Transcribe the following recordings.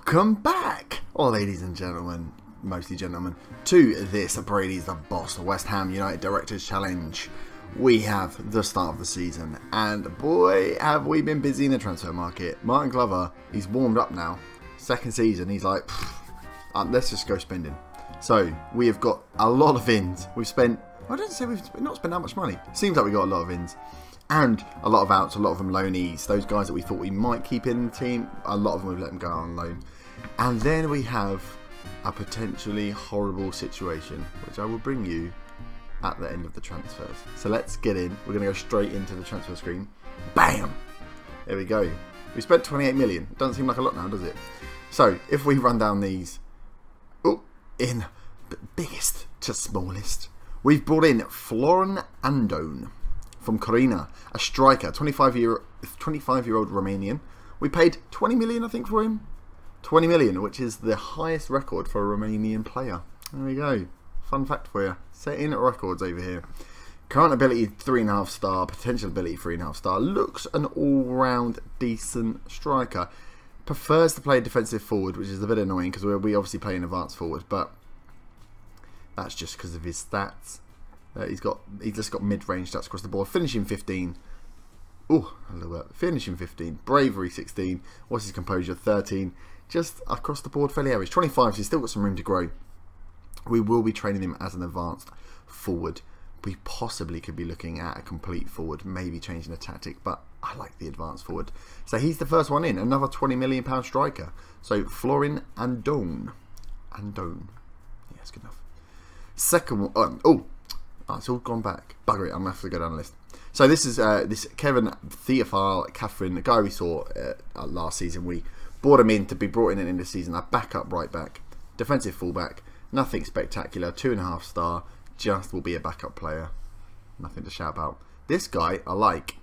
Welcome back, ladies and gentlemen, mostly gentlemen, to this Brady's the Boss, the West Ham United Directors Challenge. We have the start of the season, and boy, have we been busy in the transfer market. Martin Glover, he's warmed up now. Second season, he's like, let's just go spending. So, we have got a lot of ins. We've spent, I don't say we've not spent that much money. Seems like we got a lot of ins. And a lot of outs, a lot of them loanees. Those guys that we thought we might keep in the team, a lot of them we've let them go on loan. And then we have a potentially horrible situation, which I will bring you at the end of the transfers. So let's get in. We're going to go straight into the transfer screen. Bam! There we go. We spent 28 million. Doesn't seem like a lot now, does it? So, if we run down these, in biggest to smallest, we've brought in Florin Andone from Corina, a striker, 25-year-old Romanian. We paid 20 million, I think, for him. 20 million, which is the highest record for a Romanian player. There we go. Fun fact for you. Setting records over here. Current ability 3.5 star, potential ability 3.5 star. Looks an all-round decent striker. Prefers to play defensive forward, which is a bit annoying because we obviously play an advanced forward, but that's just because of his stats. He's just got mid-range stats across the board. Finishing 15. Finishing 15. Bravery 16. What's his composure? 13. Just across the board, fairly average. 25, so he's still got some room to grow. We will be training him as an advanced forward. We possibly could be looking at a complete forward, maybe changing the tactic, but I like the advanced forward. So he's the first one in. Another £20 million striker. So Florin Andone. Yeah, that's good enough. Second one. It's all gone back. Bugger it, I'm going to have to go down the list. So this is this Kevin Theophile Catherine, the guy we saw last season. We brought him in to be brought in this season. A backup right back, defensive fullback, nothing spectacular, 2.5 star, just will be a backup player. Nothing to shout about. This guy I like,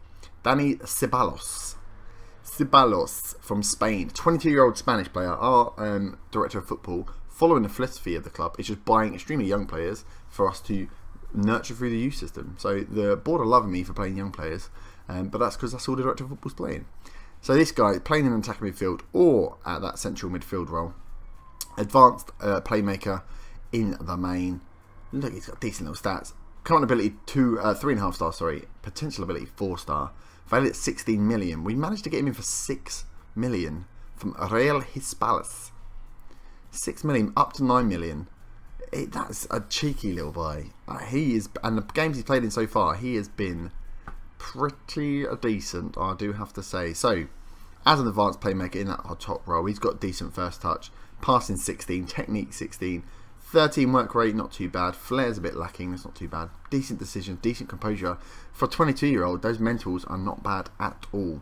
Dani Ceballos from Spain, 22-year-old Spanish player. Our director of football, following the philosophy of the club, is just buying extremely young players for us to nurture through the youth system. So the board are loving me for playing young players, but that's because that's all the director of football's playing. So this guy playing in an attacking midfield or at that central midfield role. Advanced playmaker in the main. Look, he's got decent little stats. Current ability 3.5 star, sorry. Potential ability 4 star. Valued at 16 million. We managed to get him in for 6 million from Real Hispalis. 6 million up to 9 million. That's a cheeky little boy. He is, and the games he's played in so far, he has been pretty decent, I do have to say. So, as an advanced playmaker in that top role, he's got decent first touch, passing 16, technique 16, 13 work rate, not too bad. Flair's a bit lacking, that's not too bad. Decent decisions, decent composure. For a 22-year-old, those mentals are not bad at all.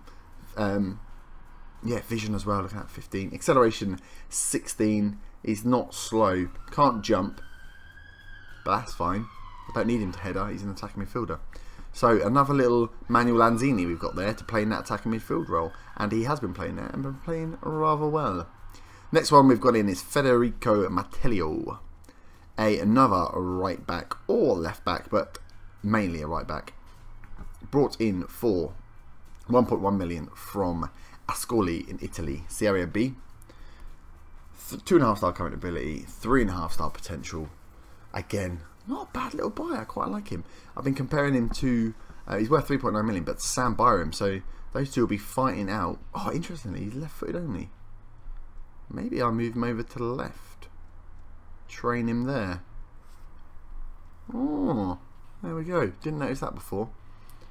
Vision as well, looking at 15. Acceleration 16. He's not slow, can't jump, but that's fine. I don't need him to header, he's an attacking midfielder. So another little Manuel Lanzini we've got there to play in that attacking midfield role, and he has been playing there and been playing rather well. Next one we've got in is Federico Mattelio, another right back or left back, but mainly a right back. Brought in for 1.1 million from Ascoli in Italy, Serie B. 2.5 star current ability, 3.5 star potential. Again, not a bad little boy. I quite like him. I've been comparing him to, he's worth 3.9 million, but Sam Byram. So those two will be fighting out. Oh, interestingly, he's left footed only. Maybe I'll move him over to the left. Train him there. Oh, there we go. Didn't notice that before.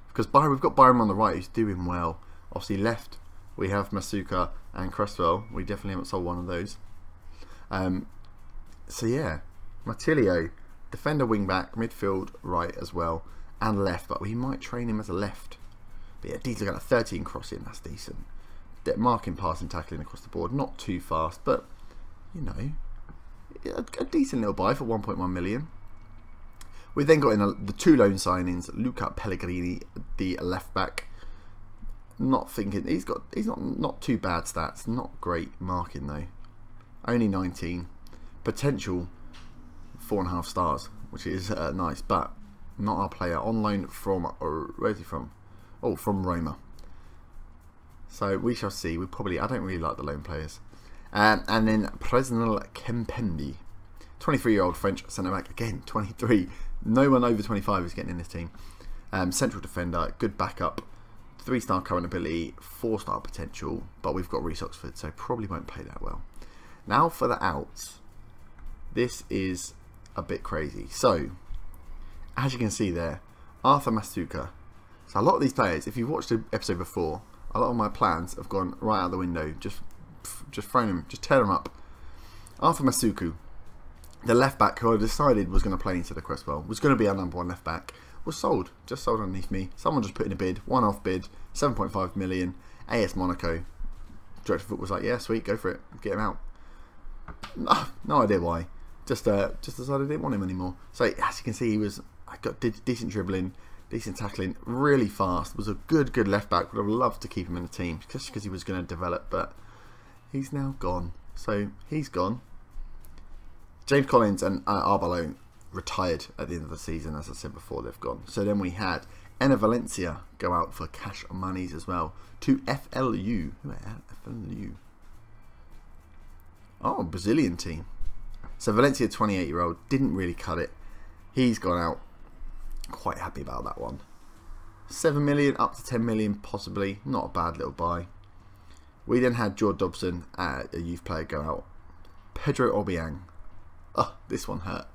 Because we've got Byram on the right, who's doing well. Obviously, left, we have Masuka and Cresswell. We definitely haven't sold one of those. So yeah, Matilio, defender, wing back, midfield, right as well, and left. But we might train him as a left. But yeah, he's looking at 13 crossing. That's decent. Marking, passing, tackling across the board. Not too fast, but you know, a decent little buy for 1.1 million. We then got in the two loan signings. Luca Pellegrini, the left back. Not thinking he's not too bad stats. Not great marking though. Only 19. Potential 4.5 stars, which is nice, but not our player. On loan from, where's he from? From Roma. So we shall see. I don't really like the loan players. And then Presnel Kempendi, 23-year-old French centre-back, again, 23. No one over 25 is getting in this team. Central defender, good backup, 3-star current ability, 4-star potential, but we've got Reece Oxford, so probably won't play that well. Now for the outs. This is a bit crazy. So, as you can see there, Arthur Masuka. So a lot of these players, if you've watched the episode before, a lot of my plans have gone right out the window. Just thrown them, just tear them up. Arthur Masuku, the left back who I decided was going to play into the Cresswell, was going to be our number 1 left back, was sold. Just sold underneath me. Someone just put in a bid, one-off bid, 7.5 million. AS Monaco. Director of Football was like, yeah, sweet, go for it, get him out. No idea why. Just decided I didn't want him anymore. So as you can see, I got decent dribbling, decent tackling, really fast. Was a good left back. Would have loved to keep him in the team just because he was going to develop, but he's now gone. So he's gone. James Collins and Arbalo retired at the end of the season, as I said before. They've gone. So then we had Enna Valencia go out for cash monies as well to FLU. Who are FLU? Oh, Brazilian team. So Valencia, 28-year-old, didn't really cut it. He's gone out. Quite happy about that one. 7 million up to 10 million possibly. Not a bad little buy. We then had George Dobson, a youth player, go out. Pedro Obiang. Oh, this one hurt.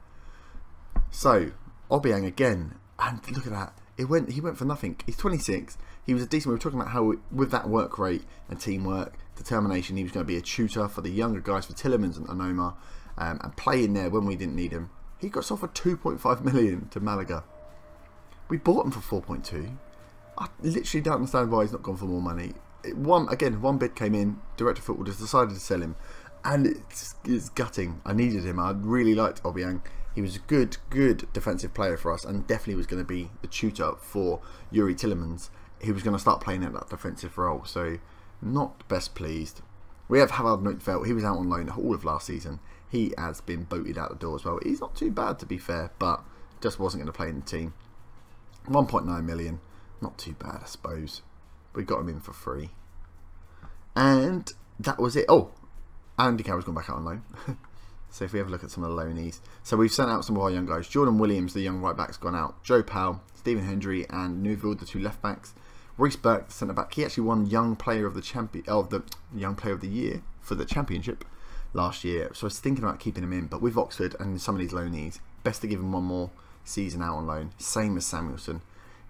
So Obiang again, and look at that. He went for nothing. He's 26. He was a decent. We were talking about how with that work rate and teamwork, determination, he was going to be a tutor for the younger guys, for Tillemans and Onoma, and play in there when we didn't need him. He got sold for 2.5 million to Malaga. We bought him for 4.2. I literally don't understand why he's not gone for more money. One bid came in. Director of Football just decided to sell him, and it's gutting. I needed him. I really liked Obiang. He was a good defensive player for us, and definitely was going to be the tutor for Yuri Tillemans. He was going to start playing at that defensive role, so not best pleased. We have Havard Nooteveld. He was out on loan all of last season. He has been voted out the door as well. He's not too bad, to be fair, but just wasn't going to play in the team. 1.9 million. Not too bad, I suppose. We got him in for free. And that was it. Oh, Andy Carroll's gone back out on loan. So if we have a look at some of the loanees. So we've sent out some of our young guys. Jordan Williams, the young right back's gone out. Joe Powell, Stephen Hendry and Neuville, the 2 left backs. Reece Burke, the centre back. He actually won Young Player of the Young Player of the Year for the Championship last year. So I was thinking about keeping him in, but with Oxford and some of these loanees, best to give him one more season out on loan. Same as Samuelson.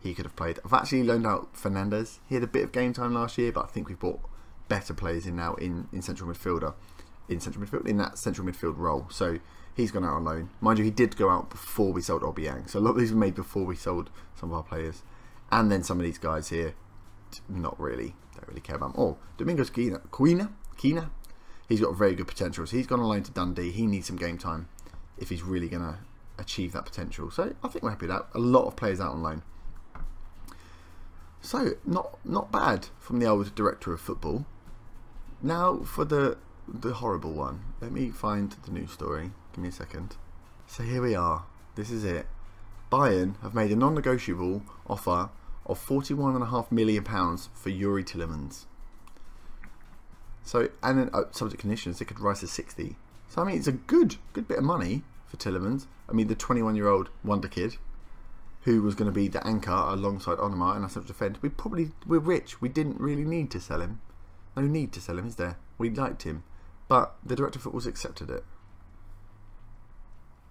He could have played. I've actually loaned out Fernandez. He had a bit of game time last year, but I think we've brought better players in now in central midfield, in that central midfield role. So he's gone out on loan. Mind you, he did go out before we sold Obiang. So a lot of these were made before we sold some of our players. And then some of these guys here, don't really care about them. Oh, Domingos Quina. He's got very good potential. So he's gone on loan to Dundee. He needs some game time if he's really going to achieve that potential. So I think we're happy with that. A lot of players out on loan. So not bad from the old director of football. Now for the horrible one. Let me find the news story. Give me a second. So here we are. This is it. Bayern have made a non-negotiable offer of £41.5 million for Yuri Tillemans. So, and then subject conditions, it could rise to 60. So I mean, it's a good bit of money for Tillemans. I mean, the 21-year-old wonder kid who was going to be the anchor alongside Onoma and our central defence. We're rich. We didn't really need to sell him. No need to sell him, is there? We liked him, but the director of football's accepted it.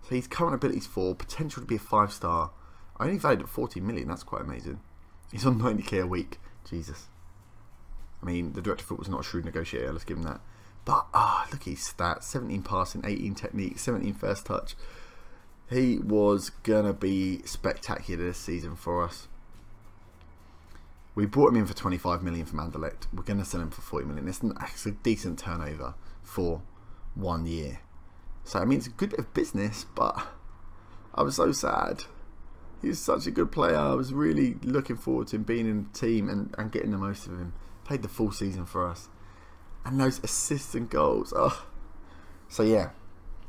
So his current abilities 4, potential to be a 5-star. Only valued at 40 million. That's quite amazing. He's on 90k a week. Jesus. I mean, the director of football's not a shrewd negotiator. Let's give him that. But look at his stats: 17 passing, 18 technique, 17 first touch. He was gonna be spectacular this season for us. We brought him in for 25 million from Anderlecht. We're gonna sell him for 40 million. It's a decent turnover for 1 year. So I mean, it's a good bit of business, but I was so sad. He was such a good player. I was really looking forward to him being in the team and getting the most of him. Played the full season for us. And those assists and goals. Oh. So yeah.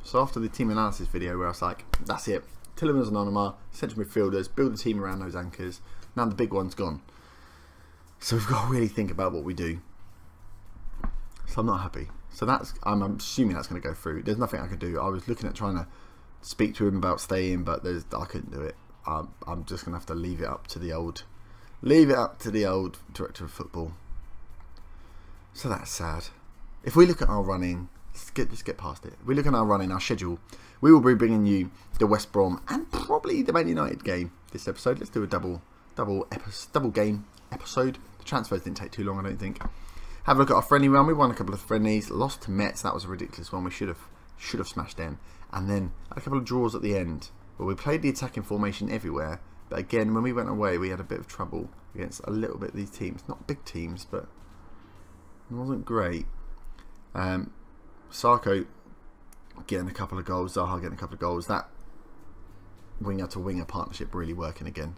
So after the team analysis video where I was like, that's it. Tillemans and Onoma, central midfielders, build a team around those anchors. Now the big one's gone. So we've got to really think about what we do. So I'm not happy. So I'm assuming that's going to go through. There's nothing I can do. I was looking at trying to speak to him about staying, but I couldn't do it. I'm just going to have to leave it up to the old director of football. So that's sad. If we look at our running, let's get past it. If we look at our running, our schedule, we will be bringing you the West Brom and probably the Man United game this episode. Let's do a double game episode. The transfers didn't take too long, I don't think. Have a look at our friendly run. We won a couple of friendlies, lost to Metz. That was a ridiculous one. We should have smashed them. And then a couple of draws at the end. But we played the attacking formation everywhere. But again, when we went away, we had a bit of trouble against a little bit of these teams. Not big teams, but it wasn't great. Sarko getting a couple of goals. Zaha getting a couple of goals. That winger-to-winger partnership really working again.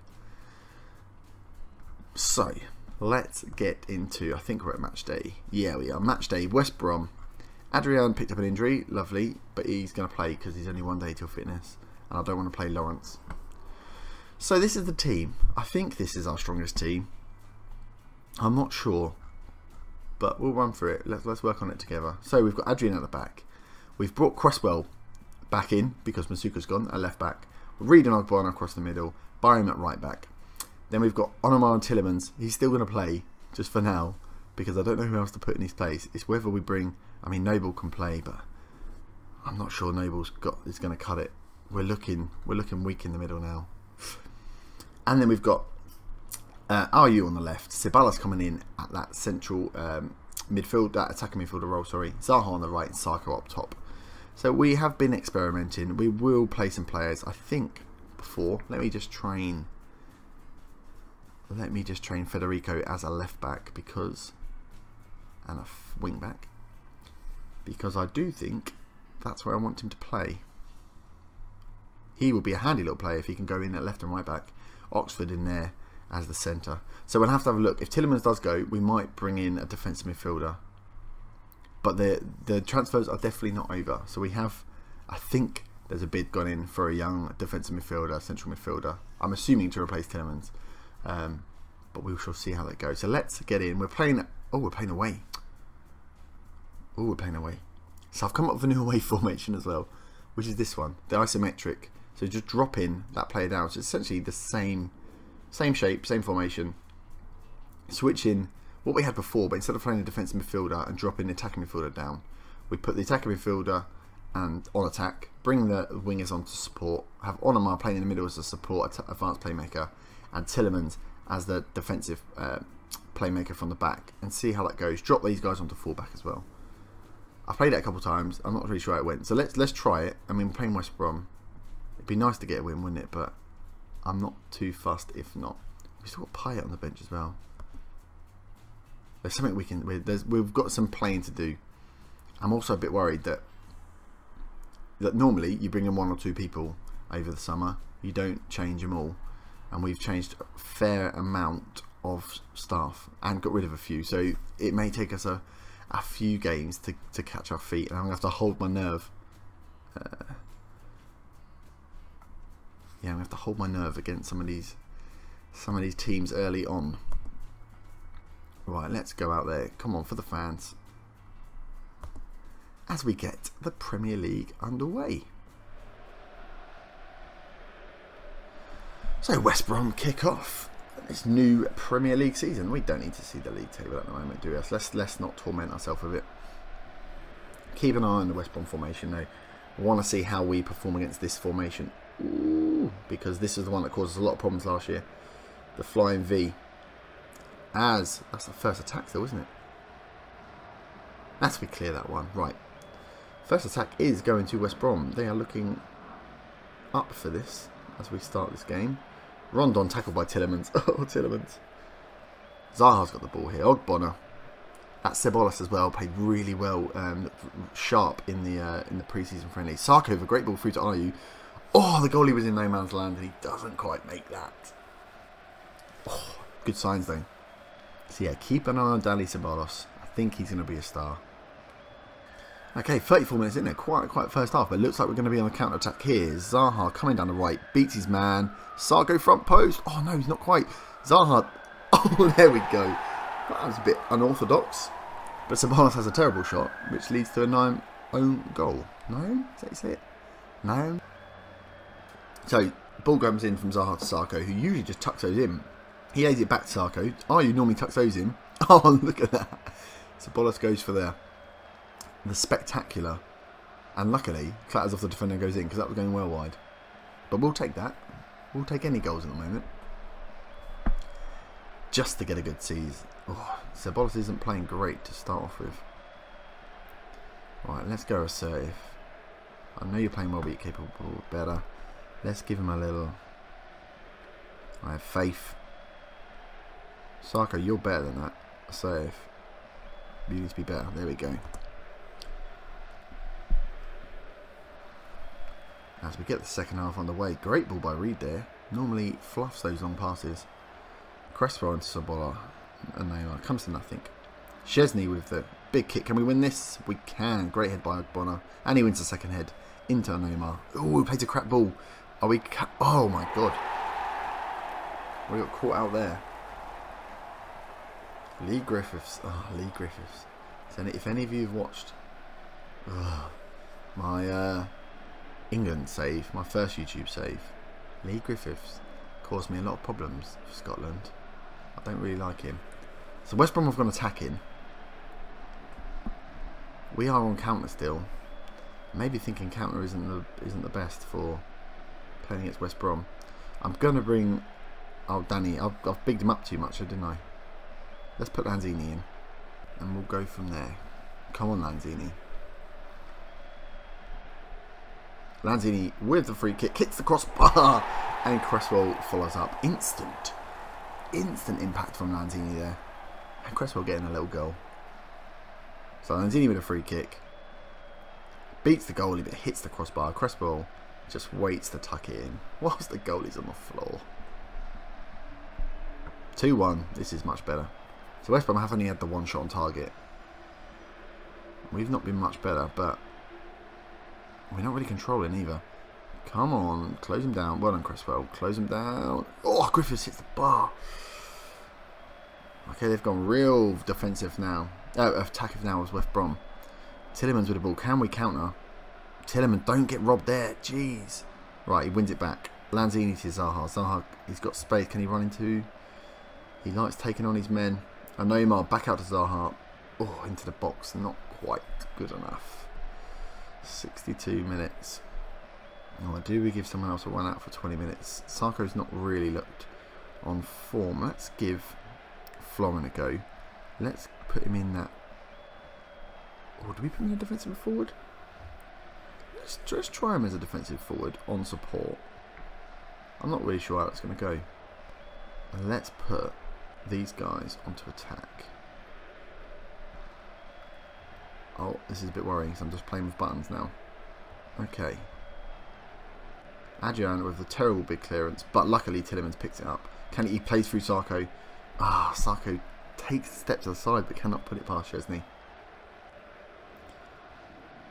So, let's get into... I think we're at match day. Yeah, we are. Match day, West Brom. Adrian picked up an injury. Lovely. But he's going to play because he's only 1 day till fitness. And I don't want to play Lawrence. So, this is the team. I think this is our strongest team. I'm not sure. But we'll run through it. Let's work on it together. So, we've got Adrian at the back. We've brought Cresswell back in because Masuka's gone at left back. Reed and Ogbonna across the middle. Byram at right back. Then we've got Onomar and Tillemans. He's still going to play, just for now, because I don't know who else to put in his place. It's whether we bring... I mean, Noble can play, but I'm not sure Noble's is going to cut it. We're looking weak in the middle now. And then we've got RU on the left. Ceballos coming in at that central midfield, that attacking midfielder role, sorry. Zaha on the right and Sarko up top. So we have been experimenting. We will play some players, I think, before. Let me just train Federico as a left back and a wing back, because I do think that's where I want him to play. He will be a handy little player if he can go in at left and right back. Oxford in there as the centre. So we'll have to have a look. If Tillemans does go, we might bring in a defensive midfielder. But the transfers are definitely not over. So we have, I think there's a bid gone in for a young defensive midfielder, central midfielder. I'm assuming to replace Tillemans. But we shall see how that goes. So let's get in. We're playing away. We're playing away. So I've come up with a new away formation as well, which is this one, the isometric. So just drop in that player down. So it's essentially the same shape, same formation. Switch in what we had before, but instead of playing a defensive midfielder and dropping the attacking midfielder down, we put the attacking midfielder and on attack, bring the wingers on to support, have Onomar playing in the middle as a support advanced playmaker, and Tillemans as the defensive playmaker from the back, and see how that goes. Drop these guys onto fullback as well. I've played it a couple of times. I'm not really sure how it went. So let's try it. I mean, we're playing West Brom. It'd be nice to get a win, wouldn't it? But I'm not too fussed if not. We've still got Pyatt on the bench as well. There's something we can... We've got some playing to do. I'm also a bit worried that normally you bring in 1 or 2 people over the summer. You don't change them all. And we've changed a fair amount of staff and got rid of a few. So it may take us a few games to catch our feet. And I'm going to have to hold my nerve. I'm going to have to hold my nerve against some of these teams early on. Right, let's go out there. Come on, for the fans. As we get the Premier League underway. So, West Brom kick off this new Premier League season. We don't need to see the league table at the moment, do we? Let's not torment ourselves with it. Keep an eye on the West Brom formation, though. I want to see how we perform against this formation. Ooh, because this is the one that caused us a lot of problems last year. The flying V. That's the first attack though, isn't it? As we clear that one. Right. First attack is going to West Brom. They are looking up for this as we start this game. Rondon tackled by Tillemans. Oh, Tillemans. Zaha's got the ball here. Ogbonna. That Ceballos as well played really well. Sharp in the pre-season friendly. Sarko with a great ball through to RU. Oh, the goalie was in no man's land and he doesn't quite make that. Oh, good signs though. So yeah, keep an eye on Dali Ceballos. I think he's going to be a star. Okay, 34 minutes in there. Quite first half, but it looks like we're going to be on the counter-attack here. Zaha coming down the right, beats his man. Sarko front post. Oh no, he's not quite. Zaha. Oh, there we go. That was a bit unorthodox. But Sabonis has a terrible shot, which leads to a 9 own goal. No? Is that how you say it? No? So, ball comes in from Zaha to Sarko, who usually just tucks those in. He lays it back to Sarko. Oh, you normally tucks those in. Oh, look at that. Sabonis goes for the spectacular. And luckily, clatters off the defender and goes in, because that was going well wide. But we'll take that. We'll take any goals at the moment. Just to get a good seize. Oh, Sabonis isn't playing great to start off with. Right, let's go assertive. I know you're playing well, but you're capable of better. Let's give him a little... I have faith. Sarko, you're better than that. Assertive. You need to be better. There we go. As we get the second half on the way. Great ball by Reed there. Normally fluffs those long passes. Cresswell into Sabola. And Neymar. Comes to nothing. Szczesny with the big kick. Can we win this? We can. Great head by Bonner. And he wins the second head. Into Neymar. Oh, he plays a crap ball. Are we... Oh my god. We got caught out there. Lee Griffiths. Oh, Lee Griffiths. So if any of you have watched my England save, my first YouTube save, Lee Griffiths caused me a lot of problems for Scotland. I don't really like him. So West Brom have gone attacking. We are on counter still. Maybe thinking counter isn't the best for playing against West Brom. I'm gonna bring Danny. I've bigged him up too much, didn't I? Let's put Lanzini in, and we'll go from there. Come on, Lanzini. Lanzini with the free kick, hits the crossbar, and Cresswell follows up. Instant impact from Lanzini there, and Cresswell getting a little goal. So Lanzini with a free kick, beats the goalie but hits the crossbar. Cresswell just waits to tuck it in whilst the goalie's on the floor. 2-1. This is much better. So West Brom have only had the one shot on target. We've not been much better, but we're not really controlling either. Come on, close him down. Well done, Cresswell. Close him down. Oh, Griffiths hits the bar. Okay, they've gone real defensive now. Attackive now as West Brom. Tillemans with the ball. Can we counter? Tilleman, don't get robbed there. Jeez. Right, he wins it back. Lanzini to Zaha. Zaha, he's got space. Can he run into? He likes taking on his men. And Neymar back out to Zaha. Oh, into the box. Not quite good enough. 62 minutes. Oh, do we give someone else a run out for 20 minutes? Sarko's not really looked on form. Let's give Florin a go. Let's put him in that. Or do we put him in a defensive forward? Let's just try him as a defensive forward on support. I'm not really sure how that's going to go. And let's put these guys onto attack. Oh, this is a bit worrying because I'm just playing with buttons now. Okay. Adrian with a terrible big clearance, but luckily Tillemans picks it up. He plays through Sarko. Ah, Sarko takes steps to the side but cannot put it past Szczesny.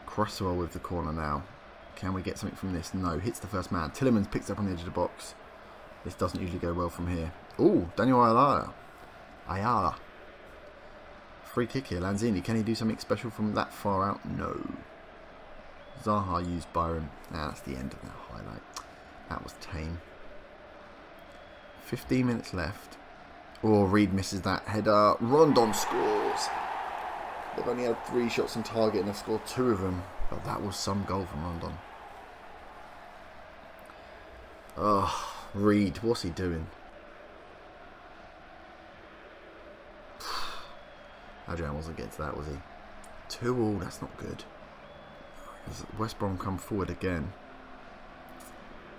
Cresswell with the corner now. Can we get something from this? No, hits the first man. Tillemans picks up on the edge of the box. This doesn't usually go well from here. Oh, Daniel Ayala. Free kick here. Lanzini, can he do something special from that far out? No. Zaha used Byron. That's the end of that highlight. That was tame. 15 minutes left. Oh, Reed misses that header. Rondon scores. They've only had 3 shots on target and they've scored 2 of them. But that was some goal from Rondon. Oh, Reed, what's he doing? Adrian wasn't getting to that, was he? 2-2, that's not good. West Brom come forward again.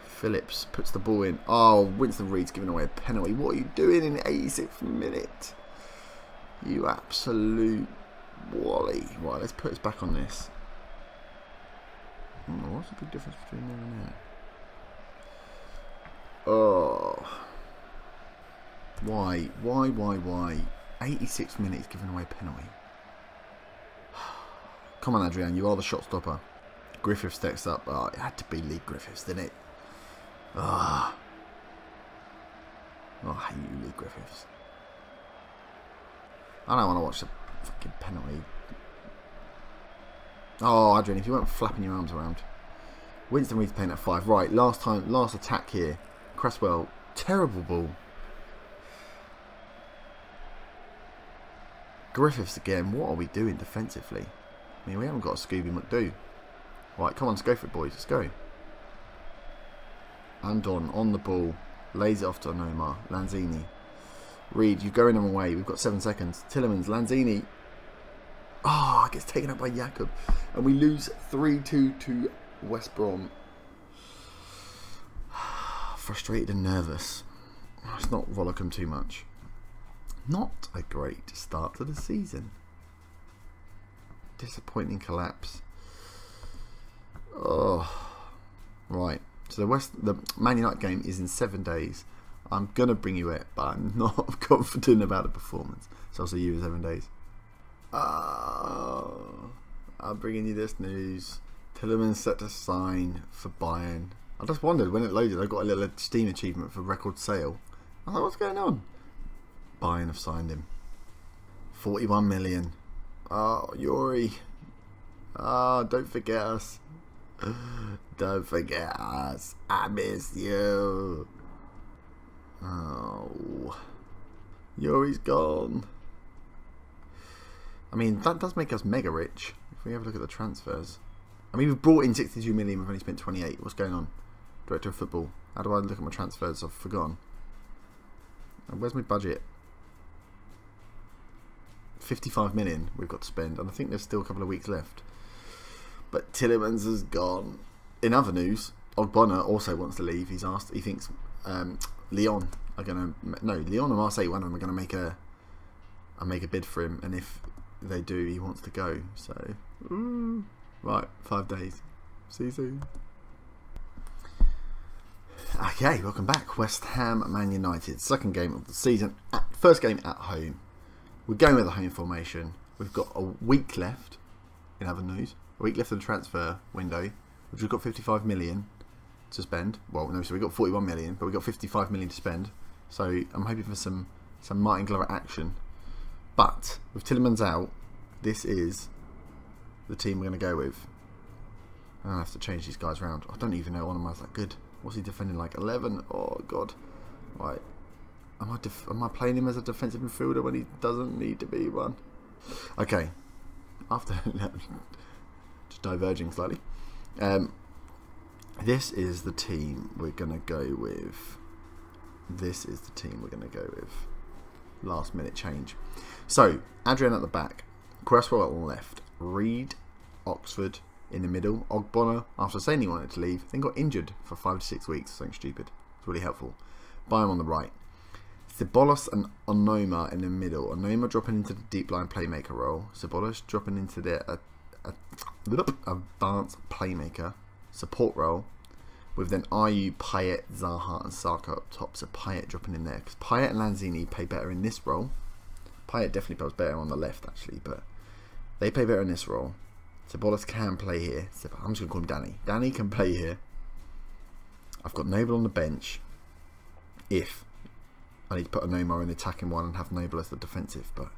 Phillips puts the ball in. Oh, Winston Reed's giving away a penalty. What are you doing in the 86th minute? You absolute wally. Right, let's put us back on this. What's the big difference between there and there? Oh. Why? 86 minutes giving away a penalty. Come on, Adrian, you are the shot stopper. Griffiths steps up. Oh, it had to be Lee Griffiths, didn't it? Oh, I hate you, Lee Griffiths. I don't want to watch Fucking penalty. Oh, Adrian, if you weren't flapping your arms around. Winston Reid's playing at 5. Right, last attack here. Cresswell, terrible ball. Griffiths again. What are we doing defensively? I mean, we haven't got a Scooby McDoo. Right, come on, let's go for it, boys. Let's go. Andon on the ball. Lays it off to Nomar. Lanzini. Reed, you're going them away. We've got 7 seconds. Tillemans, Lanzini. Oh, gets taken up by Jakob. And we lose 3-2 to West Brom. Frustrated and nervous. Let's not rollick them too much. Not a great start to the season. Disappointing collapse. Oh, right. So the Man United game is in 7 days. I'm going to bring you it, but I'm not confident about the performance. So I'll see you in 7 days. I'm bringing you this news. Tillemans set to sign for Bayern. I just wondered when it loaded, I got a little Steam achievement for record sale. I thought, what's going on? Bayern have signed him. 41 million. Oh, Yuri. Don't forget us. Don't forget us. I miss you. Oh. Yuri's gone. I mean, that does make us mega rich. If we have a look at the transfers. I mean, we've brought in 62 million, we've only spent 28. What's going on? Director of Football. How do I look at my transfers? I've forgotten. Where's my budget? 55 million we've got to spend, and I think there's still a couple of weeks left. But Tillemans has gone. In other news, Ogbonna also wants to leave. He thinks Lyon are going to... No, Lyon and Marseille, one of them are going to make a bid for him, and if they do, he wants to go. So, right, 5 days. See you soon. Okay, welcome back. West Ham, Man United. Second game of the season. First game at home. We're going with a home formation. We've got a week left, in other news. A week left of the transfer window, which we've got 55 million to spend. Well, no, so we've got 41 million, but we've got 55 million to spend. So I'm hoping for some Martin Glover action. But with Tillemans out, this is the team we're going to go with. I'm going to have to change these guys around. I don't even know one of them is that good. What's he defending like? 11? Oh, God. Right. Am I playing him as a defensive midfielder when he doesn't need to be one? Okay. After just diverging slightly. This is the team we're going to go with. Last minute change. So, Adrian at the back. Cresswell at the left. Reed, Oxford in the middle. Ogbonna, after saying he wanted to leave, then got injured for 5 to 6 weeks. Something stupid. It's really helpful. Bayern on the right. Ceballos and Onoma in the middle. Onoma dropping into the deep line playmaker role. Ceballos dropping into the advanced playmaker support role. With then Ayew, Payet, Zaha and Saka up top. So Payet dropping in there. Because Payet and Lanzini play better in this role. Payet definitely plays better on the left actually. But they play better in this role. Ceballos can play here. I'm just going to call him Danny. Danny can play here. I've got Noble on the bench. If I need to put a Nomar in the attacking one and have Noble as the defensive. But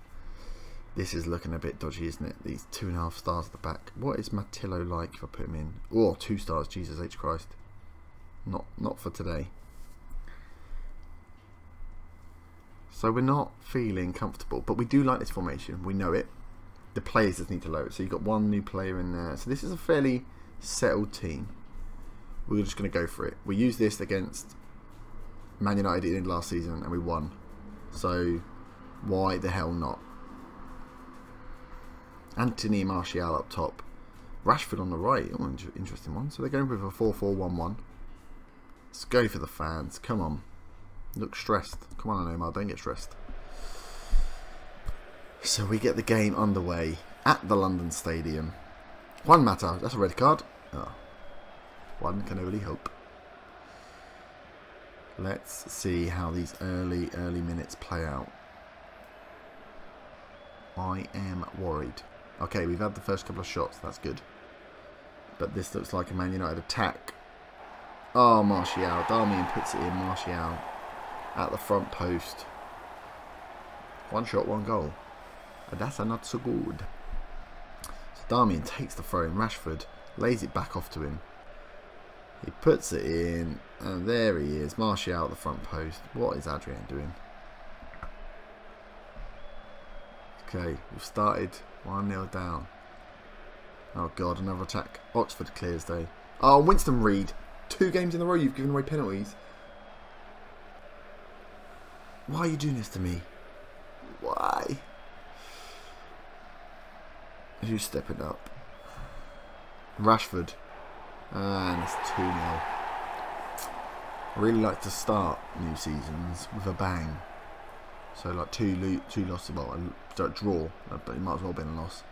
this is looking a bit dodgy, isn't it? These 2.5 stars at the back. What is Matillo like if I put him in? Oh, 2 stars. Jesus H. Christ. Not for today. So we're not feeling comfortable. But we do like this formation. We know it. The players just need to load. So you've got one new player in there. So this is a fairly settled team. We're just going to go for it. We used this against Man United in last season and we won. So why the hell not? Anthony Martial up top. Rashford on the right. Oh, interesting one. So they're going with a 4-4-1-1. Let's go for the fans. Come on. Look stressed. Come on, Omar. Don't get stressed. So we get the game underway at the London Stadium. One matter. That's a red card. Oh. One can only hope. Let's see how these early minutes play out. I am worried. Okay, we've had the first couple of shots. That's good. But this looks like a Man United attack. Oh, Martial. Darmian puts it in. Martial at the front post. One shot, one goal. And that's not so good. So Darmian takes the throw in. Rashford lays it back off to him. He puts it in, and there he is. Martial at the front post. What is Adrian doing? Okay, we've started 1-0 down. Oh god, another attack. Oxford clears though. Oh, Winston Reid. 2 games in a row you've given away penalties. Why are you doing this to me? Why? Who's stepping up? Rashford. And it's 2-0. I really like to start new seasons with a bang. So like two losses, well, a draw, but it might as well have been a loss.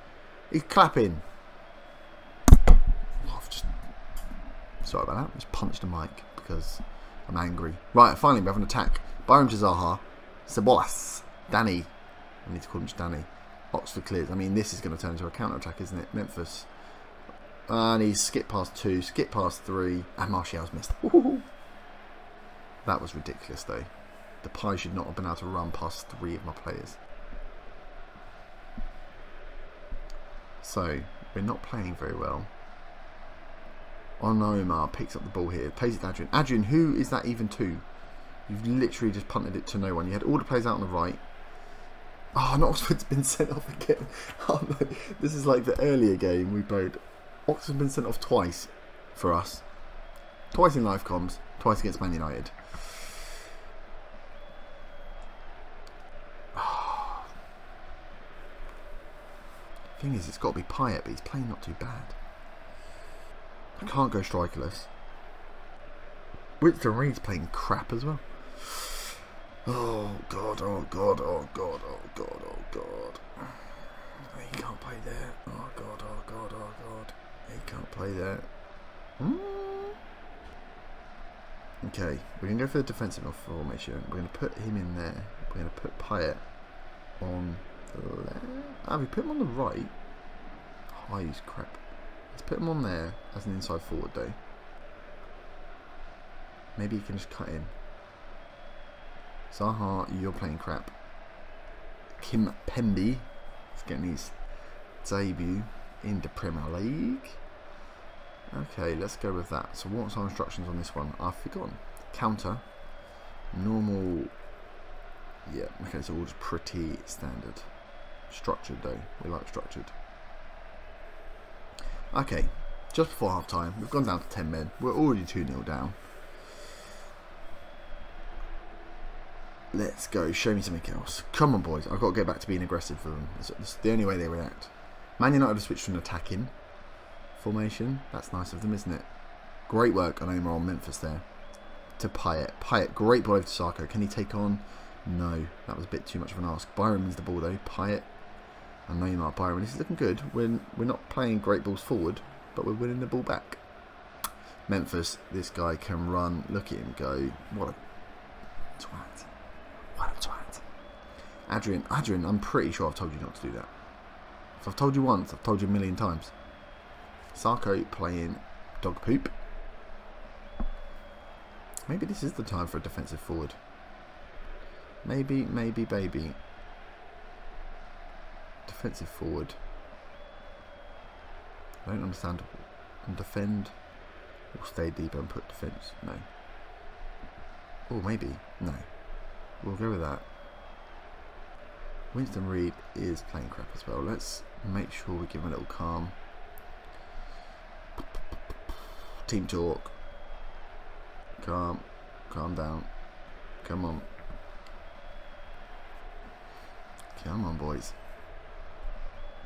He's clapping. Oh, sorry about that. Just punched the mic because I'm angry. Right, finally we have an attack. Byram to Zaha. Ceballos. Danny. I need to call him just Danny. Oxford clears. I mean, this is going to turn into a counter-attack, isn't it? Memphis. And he's skipped past 2, skipped past 3, and Martial's missed. Ooh. That was ridiculous, though. The Pie should not have been able to run past 3 of my players. So, we're not playing very well. Omar picks up the ball here, plays it to Adrian. Adrian, who is that even to? You've literally just punted it to no one. You had all the players out on the right. Oh, and Oxford's been sent off again. Oh no, this is like the earlier game we played. Oxford's been sent off twice for us. Twice in live comms, twice against Man United. Thing is, it's got to be Payet, but he's playing not too bad. I can't go strikerless. Winston Reid's playing crap as well. Oh god, oh god, oh god, oh god, oh god. He can't play there. Oh god, oh god, oh god. He can't play there. Okay, we're going to go for the defensive formation. We're going to put him in there. We're going to put Payet on the left. Ah, we put him on the right. Oh, I use crap. Let's put him on there as an inside forward though. Maybe he can just cut in. Zaha, you're playing crap. Kim Pembe is getting his debut in the Premier League. Okay, let's go with that. So what's our instructions on this one? I've forgotten. Counter. Normal. Yeah, okay, so all just pretty standard. Structured though. We like structured. Okay, just before half time, we've gone down to 10 men. We're already 2-0 down. Let's go. Show me something else. Come on, boys. I've got to get back to being aggressive for them. It's the only way they react. Man United have switched to an attacking formation. That's nice of them, isn't it? Great work on Omar on Memphis there. To Payet. Payet, great ball over to Sarko. Can he take on? No. That was a bit too much of an ask. Byron wins the ball though. Payet and Neymar. Byron. This is looking good. We're not playing great balls forward, but we're winning the ball back. Memphis. This guy can run. Look at him go. What a twat. What a twat. Adrian, I'm pretty sure I've told you not to do that. If I've told you once, I've told you a million times. Sarko playing dog poop. Maybe this is the time for a defensive forward. Maybe, baby. Defensive forward. I don't understand. Defend. Or stay deep and put defence. No. Or maybe. No. We'll go with that. Winston Reid is playing crap as well. Let's make sure we give him a little calm. Team talk. Calm down. Come on, boys.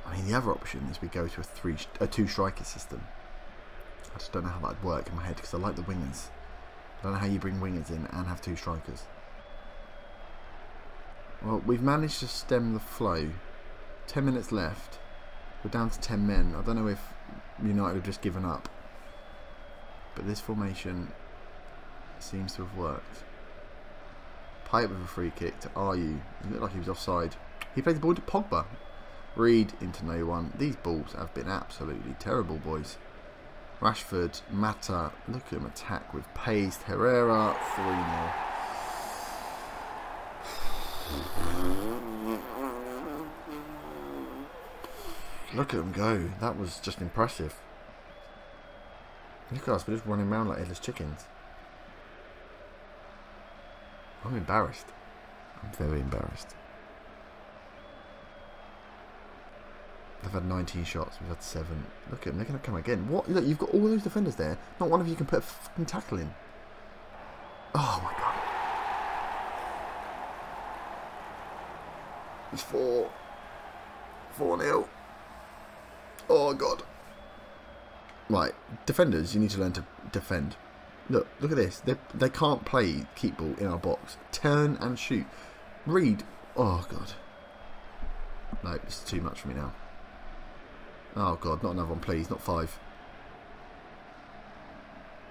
I mean, the other option is we go to a 2 striker system. I just don't know how that would work in my head because I like the wingers. I don't know how you bring wingers in and have 2 strikers. Well, we've managed to stem the flow. 10 minutes left. We're down to 10 men. I don't know if United have just given up. But this formation seems to have worked. Payet with a free kick to Ayew. It looked like he was offside. He played the ball to Pogba. Reid into no one. These balls have been absolutely terrible, boys. Rashford, Mata. Look at him attack with pace. Herrera, 3-0. Look at them go. That was just impressive. Look at us, we're just running around like headless chickens. I'm embarrassed. I'm very embarrassed. They've had 19 shots, we've had 7. Look at them, they're going to come again. What? Look, you've got all those defenders there. Not one of you can put a fucking tackle in. Oh my god. It's 4-0. Oh god. Right, defenders, you need to learn to defend. Look at this. They can't play keep ball in our box. Turn and shoot. Reed. Oh god. No, it's too much for me now. Oh god, not another one, please. Not 5.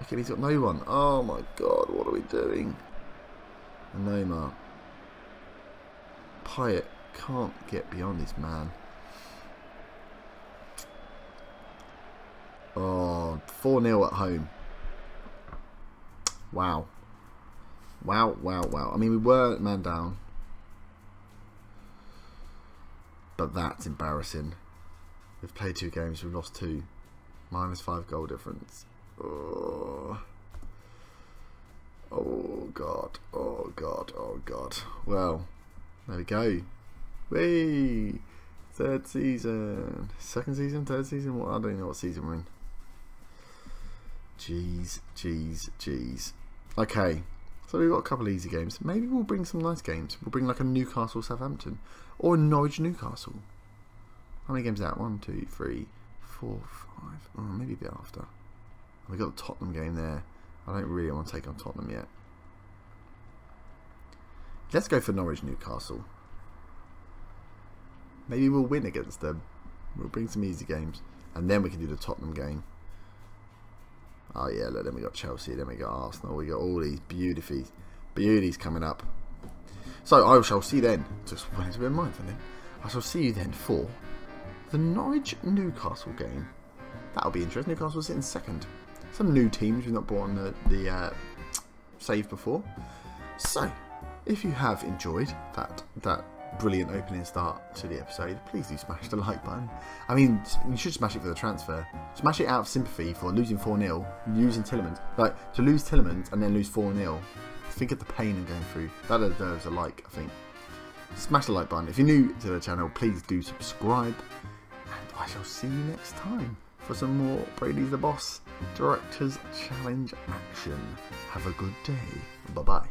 Look at, he's got no one. Oh my god, what are we doing? Neymar. Pyatt can't get beyond this man. Oh, 4-0 at home. Wow. Wow. I mean, we were man down. But that's embarrassing. We've played 2 games, we've lost 2. -5 goal difference. Oh god. Oh god. Well, there we go. Whee! 3rd season. 2nd season? 3rd season? What? I don't even know what season we're in. Jeez. Okay, so we've got a couple of easy games. Maybe we'll bring some nice games. We'll bring like a Newcastle Southampton or a Norwich Newcastle. How many games is that? 1, 2, 3, 4, 5. Oh, maybe a bit after. We've got the Tottenham game there. I don't really want to take on Tottenham yet. Let's go for Norwich Newcastle. Maybe we'll win against them. We'll bring some easy games. And then we can do the Tottenham game. Oh yeah, look, then we got Chelsea, then we got Arsenal, we got all these beauties coming up. So I shall see then, just wanted to be mindful then, I shall see you then for the Norwich Newcastle game. That'll be interesting. Newcastle sitting 2nd. Some new teams we've not brought on the save before. So, if you have enjoyed that brilliant opening start to the episode, please do smash the like button. I mean, you should smash it for the transfer. Smash it out of sympathy for losing 4-0, losing Tielemans. Like, to lose Tielemans and then lose 4-0. Think of the pain of going through. That deserves a like, I think. Smash the like button. If you're new to the channel, please do subscribe. And I shall see you next time for some more Brady's the Boss Director's Challenge action. Have a good day. Bye-bye.